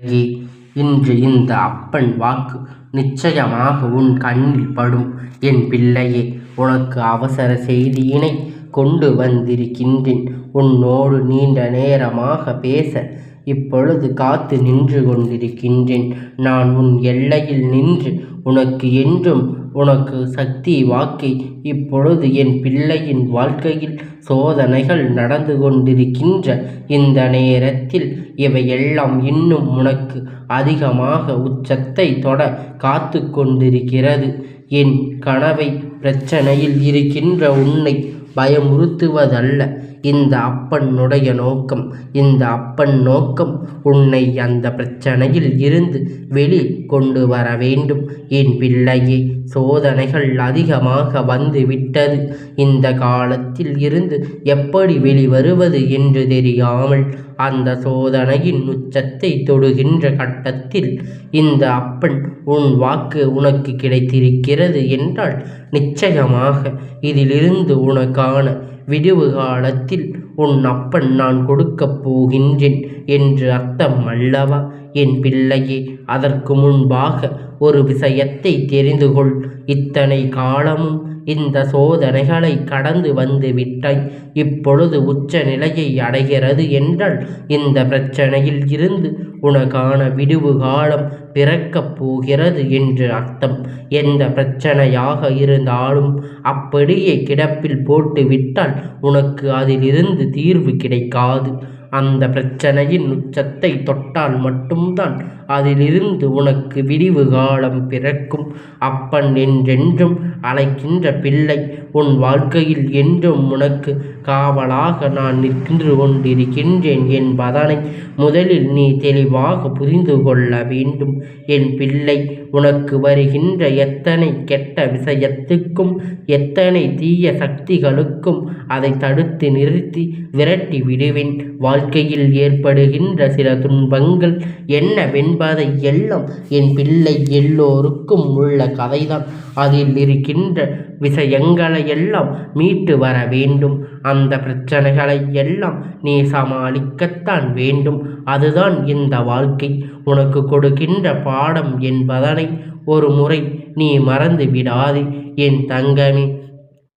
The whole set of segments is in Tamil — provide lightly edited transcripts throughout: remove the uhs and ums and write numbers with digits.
பிள்ளையே, இன்று இந்த அப்பன் வாக்கு நிச்சயமாக உன் கண்ணில் படும். என் பிள்ளையே, உனக்கு அவசர செய்தியினை கொண்டு வந்திருக்கின்றேன். உன்னோடு நீண்ட நேரமாக பேச இப்பொழுது காத்து நின்று கொண்டிருக்கின்றேன். நான் உன் எல்லையில் நின்று உனக்கு சக்தி வாக்கை இப்பொழுது என் பிள்ளையின் வாழ்க்கையில் சோதனைகள் நடந்து கொண்டிருக்கின்ற இந்த நேரத்தில் இவையெல்லாம் இன்னும் உனக்கு அதிகமாக உச்சத்தை தொட காத்து கொண்டிருக்கிறது. என் கனவை பிரச்சனையில் இருக்கின்ற உன்னை பயமுறுத்துவதல்ல இந்த அப்பனுடைய நோக்கம். இந்த அப்பன் நோக்கம் உன்னை அந்த பிரச்சனையில் இருந்து வெளி கொண்டு வர வேண்டும். என் பிள்ளையே, சோதனைகள் அதிகமாக வந்து விட்டது. இந்த காலத்தில் இருந்து எப்படி வெளிவருவது என்று தெரியாமல் அந்த சோதனையின் உச்சத்தை தொடுகின்ற கட்டத்தில் இந்த அப்பன் உன் வாக்கு உனக்கு கிடைத்திருக்கிறது என்றால் நிச்சயமாக இதிலிருந்து உனக்கான விடுவு காலத்தில் உன் அப்பன் நான் கொடுக்கப் போகின்றேன் என்று அர்த்தம் அல்லவா என் பிள்ளையே? அதற்கு முன்பாக ஒரு விஷயத்தை தெரிந்து கொள். இத்தனை காலமும் இந்த சோதனைகளை கடந்து வந்து விட்டாய். இப்பொழுது உச்ச நிலையை அடைகிறது என்றால் இந்த பிரச்சனையில் இருந்து உனக்கான விடுவு காலம் பிறக்கப் போகிறது என்று அர்த்தம். எந்த பிரச்சனையாக இருந்தாலும் அப்படியே கிடப்பில் போட்டு விட்டால் உனக்கு அதிலிருந்து தீர்வு கிடைக்காது. அந்த பிரச்சனையின் உச்சத்தை தொட்டால் மட்டும்தான் அதிலிருந்து உனக்கு விடிவு காலம் பிறக்கும். அப்பன் என்றென்றும் அழைக்கின்ற பிள்ளை உன் வாழ்க்கையில் என்றும் உனக்கு காவலாக நான் நின்று கொண்டிருக்கின்றேன் என்பதனை முதலில் நீ தெளிவாக புரிந்து கொள்ள வேண்டும். என் பிள்ளை, உனக்கு வருகின்ற எத்தனை கெட்ட விஷயத்துக்கும் எத்தனை தீய சக்திகளுக்கும் அதை தடுத்து நிறுத்தி விரட்டி விடுவேன். வாழ்க்கையில் ஏற்படுகின்ற சில துன்பங்கள் என்னவென்பதை எல்லாம் என் பிள்ளை எல்லோருக்கும் உள்ள கதைதான். அதில் இருக்கின்ற விஷயங்களை எல்லாம் மீட்டு வர வேண்டும். அந்த பிரச்சனைகளை எல்லாம் நீ சமாளிக்கத்தான் வேண்டும். அதுதான் இந்த வாழ்க்கை உனக்கு கொடுக்கின்ற பாடம் என்பதனை ஒரு முறை நீ மறந்து விடாதே என் தங்கமே.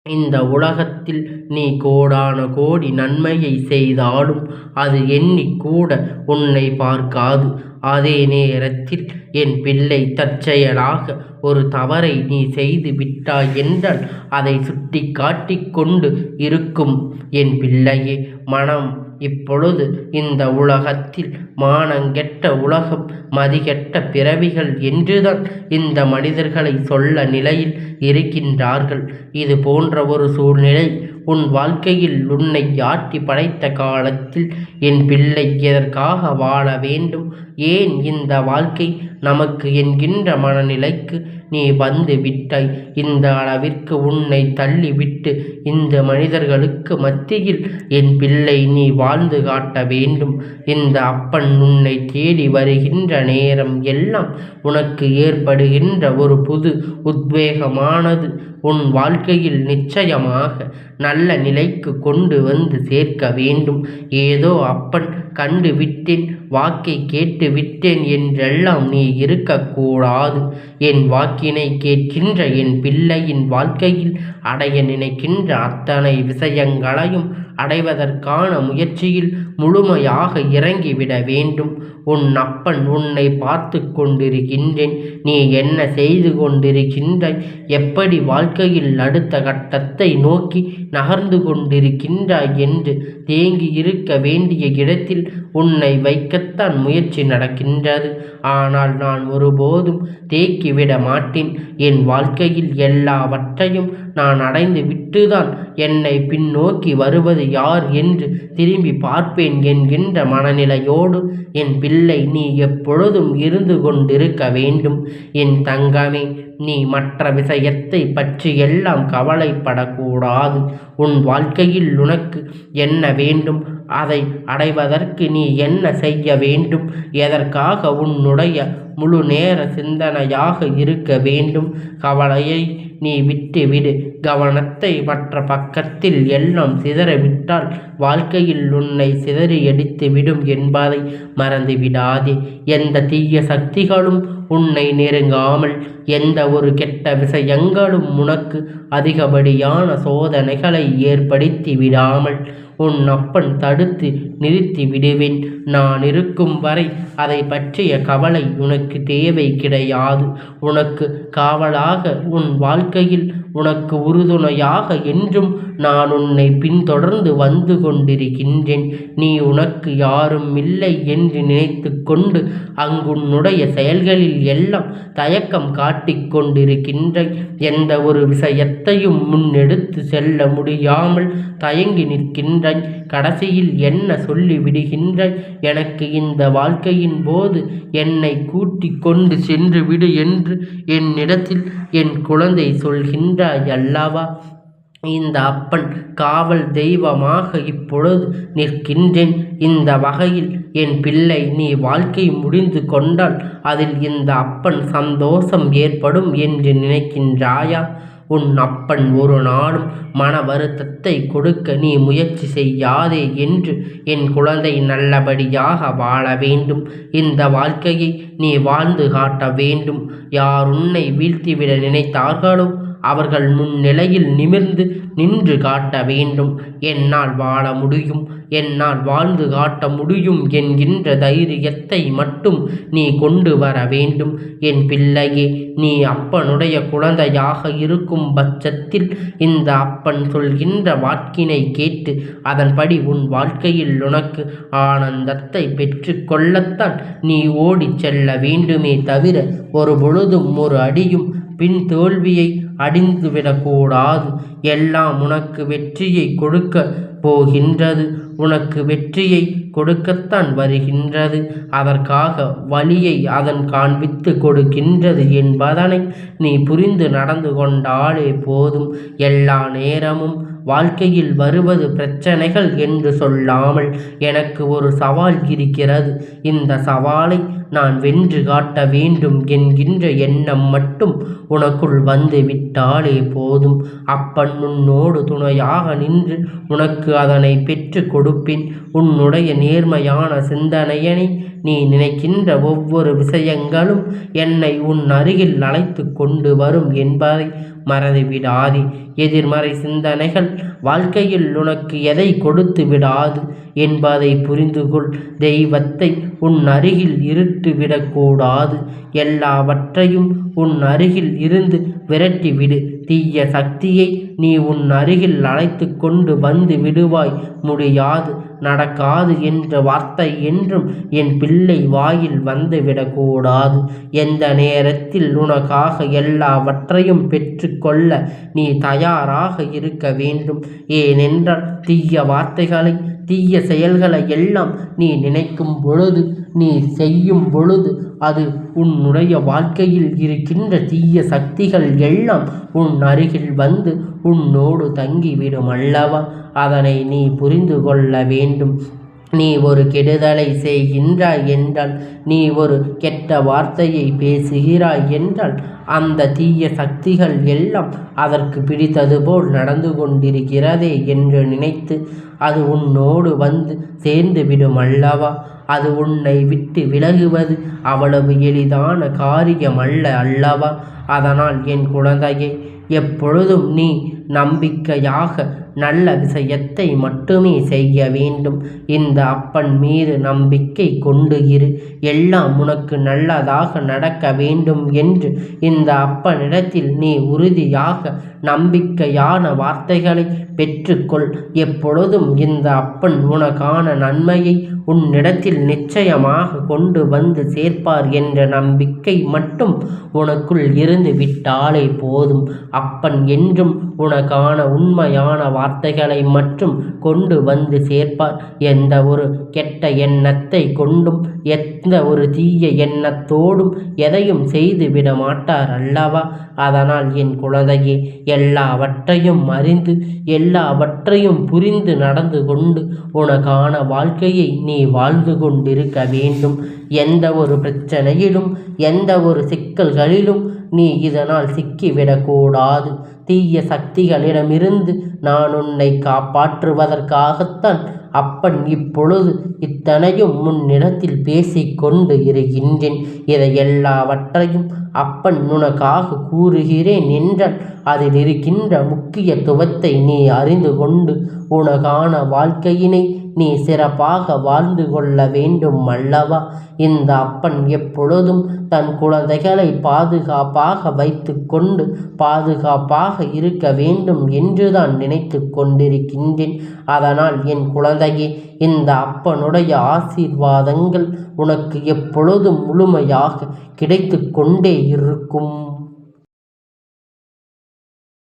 இந்த உலகத்தில் நீ கோடான கோடி நன்மையை செய்தாலும் அது எண்ணிக்கூட உன்னை பார்க்காது. அதே நேரத்தில் என் பிள்ளை, தற்செயலாக ஒரு தவறை நீ செய்து விட்டாய் என்றால் அதை சுட்டி காட்டிக் கொண்டு இருக்கும் என் பிள்ளையே. மனம் இப்பொழுது இந்த உலகத்தில் மானங்கெட்ட உலகம், மதிகெட்ட பிறவிகள் என்றுதான் இந்த மனிதர்களை சொல்ல நிலையில் இருக்கின்றார்கள். இது போன்ற ஒரு சூழ்நிலை உன் வாழ்க்கையில் உன்னை ஆட்டி படைத்த காலத்தில் என் பிள்ளை எதற்காக வாழ வேண்டும்? ஏன் இந்த வாழ்க்கை நமக்கு என்கின்ற மனநிலைக்கு நீ வந்து விட்டாய்? இந்த அளவிற்கு உன்னை தள்ளிவிட்டு இந்த மனிதர்களுக்கு மத்தியில் என் பிள்ளை நீ வாழ்ந்து காட்ட வேண்டும். இந்த அப்பன் உன்னை தேடி வருகின்ற நேரம் எல்லாம் உனக்கு ஏற்படுகின்ற ஒரு புது உத்வேகமானது உன் வாழ்க்கையில் நிச்சயமாக நல்ல நிலைக்கு கொண்டு வந்து சேர்க்க வேண்டும். ஏதோ அப்பன் கண்டு விட்டேன், வாக்கை கேட்டு விட்டேன் என்றெல்லாம் நீ இருக்கக்கூடாது. என் வாக்கினை கேட்கின்ற என் பிள்ளையின் வாழ்க்கையில் அடைய நினைக்கின்ற அத்தனை விஷயங்களையும் அடைவதற்கான முயற்சியில் முழுமையாக இறங்கிவிட வேண்டும். உன் அப்பன் உன்னை பார்த்து கொண்டிருக்கின்றேன். நீ என்ன செய்து கொண்டிருக்கின்றாய்? எப்படி வாழ்க்கையில் அடுத்த கட்டத்தை நோக்கி நகர்ந்து கொண்டிருக்கின்றாய் என்று தேங்கி இருக்க வேண்டிய இடத்தில் உன்னை வைக்கத்தான் முயற்சி நடக்கின்றது. ஆனால் நான் ஒருபோதும் தேக்கிவிட மாட்டேன். என் வாழ்க்கையில் எல்லாவற்றையும் நான் அடைந்து விட்டுதான் என்னை பின்னோக்கி வருவது யார் என்று திரும்பி பார்ப்பேன் என்கின்ற மனநிலையோடு என் பிள்ளை நீ எப்பொழுதும் இருந்து கொண்டிருக்க வேண்டும். என் தங்கமே, நீ மற்ற விஷயத்தை பற்றி எல்லாம் கவலைப்படக்கூடாது. உன் வாழ்க்கையில் உனக்கு என்ன வேண்டும் அதை அடைவதற்கு நீ என்ன செய்ய வேண்டும்? எதற்காக உன்னுடைய முழு நேர சிந்தனையாக இருக்க வேண்டும்? கவலையை நீ விட்டுவிடு. கவனத்தை மற்ற பக்கத்தில் எல்லாம் சிதறவிட்டால் வாழ்க்கையில் உன்னை சிதறியடித்து விடும் என்பதை மறந்துவிடாதே. எந்த தீய சக்திகளும் உன்னை நெருங்காமல், எந்த ஒரு கெட்ட விஷயங்களும் உனக்கு அதிகப்படியான சோதனைகளை ஏற்படுத்தி விடாமல் உன் அப்பன் தடுத்து நிறுத்தி விடுவேன். நான் இருக்கும் வரை அதை பற்றிய கவலை உனக்கு தேவை கிடையாது. உனக்கு காவலாக, உன் வாழ்க்கையில் உனக்கு உறுதுணையாக என்றும் நான் உன்னை பின்தொடர்ந்து வந்து கொண்டிருக்கின்றேன். நீ உனக்கு யாரும் இல்லை என்று நினைத்து கொண்டு அங்குன்னுடைய செயல்களில் எல்லாம் தயக்கம் காட்டிக் கொண்டிருக்கின்றாய். எந்த ஒரு விஷயத்தையும் முன்னெடுத்து செல்ல முடியாமல் தயங்கி நிற்கின்றாய். கடைசியில் என்ன சொல்லி விடுகின்றாய்? எனக்கு இந்த வாழ்க்கையின் போது என்னை கூட்டிக் கொண்டு சென்று விடு என்று என்னிடத்தில் என் குழந்தை சொல்கின்றாய் அல்லவா? இந்த அப்பன் காவல் தெய்வமாக இப்பொழுது நிற்கின்றேன். இந்த வகையில் என் பிள்ளை, நீ வாழ்க்கை முடிந்து கொண்டால் அதில் இந்த அப்பன் சந்தோஷம் ஏற்படும் என்று நினைக்கின்றாயா? உன் அப்பன் ஒரு நாளும் மன வருத்தத்தை கொடுக்க நீ முயற்சி செய்யாதே என்று என் குழந்தை நல்லபடியாக வாழ வேண்டும். இந்த வாழ்க்கையை நீ வாழ்ந்து காட்ட வேண்டும். யார் உன்னை வீழ்த்திவிட நினைத்தார்களோ அவர்கள் முன்னிலையில் நிமிர்ந்து நின்று காட்ட வேண்டும். என்னால் வாழ முடியும், என்னால் வாழ்ந்து காட்ட முடியும் என்கின்ற தைரியத்தை மட்டும் நீ கொண்டு வர வேண்டும். என் பிள்ளையே, நீ அப்பனுடைய குழந்தையாக இருக்கும் பட்சத்தில் இந்த அப்பன் சொல்கின்ற வாக்கினை கேட்டு அதன்படி உன் வாழ்க்கையில் உனக்கு ஆனந்தத்தை பெற்று கொள்ளத்தான் நீ ஓடி செல்ல வேண்டுமே தவிர ஒரு பொழுதும் ஒரு அடியும் பின் தோல்வியை அடைந்துவிடக்கூடாது. எல்லாம் உனக்கு வெற்றியை கொடுக்க போகின்றது. உனக்கு வெற்றியை கொடுக்கத்தான் வருகின்றது. அதற்காக வழியை அதன் காண்பித்து கொடுக்கின்றது என்பதனை நீ புரிந்து நடந்து கொண்டாலே போதும். எல்லா நேரமும் வாழ்க்கையில் வருவது பிரச்சனைகள் என்று சொல்லாமல் எனக்கு ஒரு சவால் இருக்கிறது, இந்த சவாலை நான் வென்று காட்ட வேண்டும் என்கின்ற எண்ணம் மட்டும் உனக்குள் வந்து விட்டாலே போதும். அப்பன் உன்னோடு துணையாக நின்று உனக்கு அதனை பெற்று கொடுப்பேன். உன்னுடைய நேர்மையான சிந்தனையனை நீ நினைக்கின்ற ஒவ்வொரு விஷயங்களும் என்னை உன் அருகில் அழைத்து கொண்டு வரும் என்பதை மறந்துவிடாதே. எதிர்மறை சிந்தனைகள் வாழ்க்கையில் உனக்கு எதை கொடுத்து விடாது என்பதை புரிந்து கொள். தெய்வத்தை உன் அருகில் இருட்டுவிடக்கூடாது. எல்லாவற்றையும் உன் அருகில் இருந்து விரட்டிவிடு. தீய சக்தியை நீ உன் அருகில் அழைத்து கொண்டு வந்து விடுவாய். முடியாது, நடக்காது என்ற வார்த்தை என்றும் என் பிள்ளை வாயில் வந்துவிடக்கூடாது. எந்த நேரத்தில் உனக்காக எல்லாவற்றையும் பெற்றுக்கொள்ள நீ தயாராக இருக்க வேண்டும். ஏனென்றால் தீய வார்த்தைகளை, தீய செயல்களை எல்லாம் நீ நினைக்கும் பொழுது, நீ செய்யும் பொழுது அது உன்னுடைய வாழ்க்கையில் இருக்கின்ற தீய சக்திகள் எல்லாம் உன் அருகில் வந்து உன்னோடு தங்கிவிடும் அல்லவா? அதனை நீ புரிந்து கொள்ள வேண்டும். நீ ஒரு கெடுதலை செய்கின்றாய் என்றால், நீ ஒரு கெட்ட வார்த்தையை பேசுகிறாய் என்றால் அந்த தீய சக்திகள் எல்லாம் அதற்கு பிடித்தது போல் நடந்து கொண்டிருக்கிறதே என்று நினைத்து அது உன்னோடு வந்து சேர்ந்து விடும் அல்லவா? அது உன்னை விட்டு விலகுவது அவ்வளவு எளிதான காரியம் அல்லவா? அதனால் என் குழந்தையை, எப்பொழுதும் நீ நம்பிக்கையாக நல்ல விஷயத்தை மட்டுமே செய்ய வேண்டும். இந்த அப்பன் மீது நம்பிக்கை கொண்டு இரு. எல்லாம் உனக்கு நல்லதாக நடக்க வேண்டும் என்று இந்த அப்பனிடத்தில் நீ உறுதியாக நம்பிக்கையான வார்த்தைகளை பெற்றுக்கொள். எப்பொழுதும் இந்த அப்பன் உனக்கான நன்மையை உன்னிடத்தில் நிச்சயமாக கொண்டு வந்து சேர்ப்பார் என்ற நம்பிக்கை மட்டும் உனக்குள் இருந்து விட்டாலே போதும். அப்பன் என்றும் உனக்கு உனக்கான உண்மையான வார்த்தைகளை மட்டும் கொண்டு வந்து சேர்ப்பார். எந்த ஒரு கெட்ட எண்ணத்தை கொண்டும் எந்த ஒரு தீய எண்ணத்தோடும் எதையும் செய்து விட மாட்டார் அல்லவா? அதனால் என் குழந்தையே, எல்லாவற்றையும் அறிந்து எல்லாவற்றையும் புரிந்து நடந்து கொண்டு உனக்கான வாழ்க்கையை நீ வாழ்ந்து கொண்டிருக்க வேண்டும். எந்த ஒரு பிரச்சனையிலும் எந்த ஒரு சிக்கல்களிலும் நீ இதனால் சிக்கிவிடக்கூடாது. தீய சக்திகளிடமிருந்து நான் உன்னை காப்பாற்றுவதற்காகத்தான் அப்பன் இப்பொழுது இத்தனையும் முன்னிடத்தில் பேசிக்கொண்டு இருக்கின்றேன். இதை எல்லாவற்றையும் அப்பன் உனக்காக கூறுகிறேன் என்றால் அதில் இருக்கின்ற முக்கியத்துவத்தை நீ அறிந்து கொண்டு உனக்கான வாழ்க்கையினை நீ சிறப்பாக வாழ்ந்து கொள்ள வேண்டும் அல்லவா? இந்த அப்பன் எப்பொழுதும் தன் குழந்தைகளை பாதுகாப்பாக வைத்து கொண்டு பாதுகாப்பாக இருக்க வேண்டும் என்றுதான் நினைத்து கொண்டிருக்கின்றேன். அதனால் என் குழந்தையே, இந்த அப்பனுடைய ஆசீர்வாதங்கள் உனக்கு எப்பொழுதும் முழுமையாக கிடைத்து கொண்டே இருக்கும்.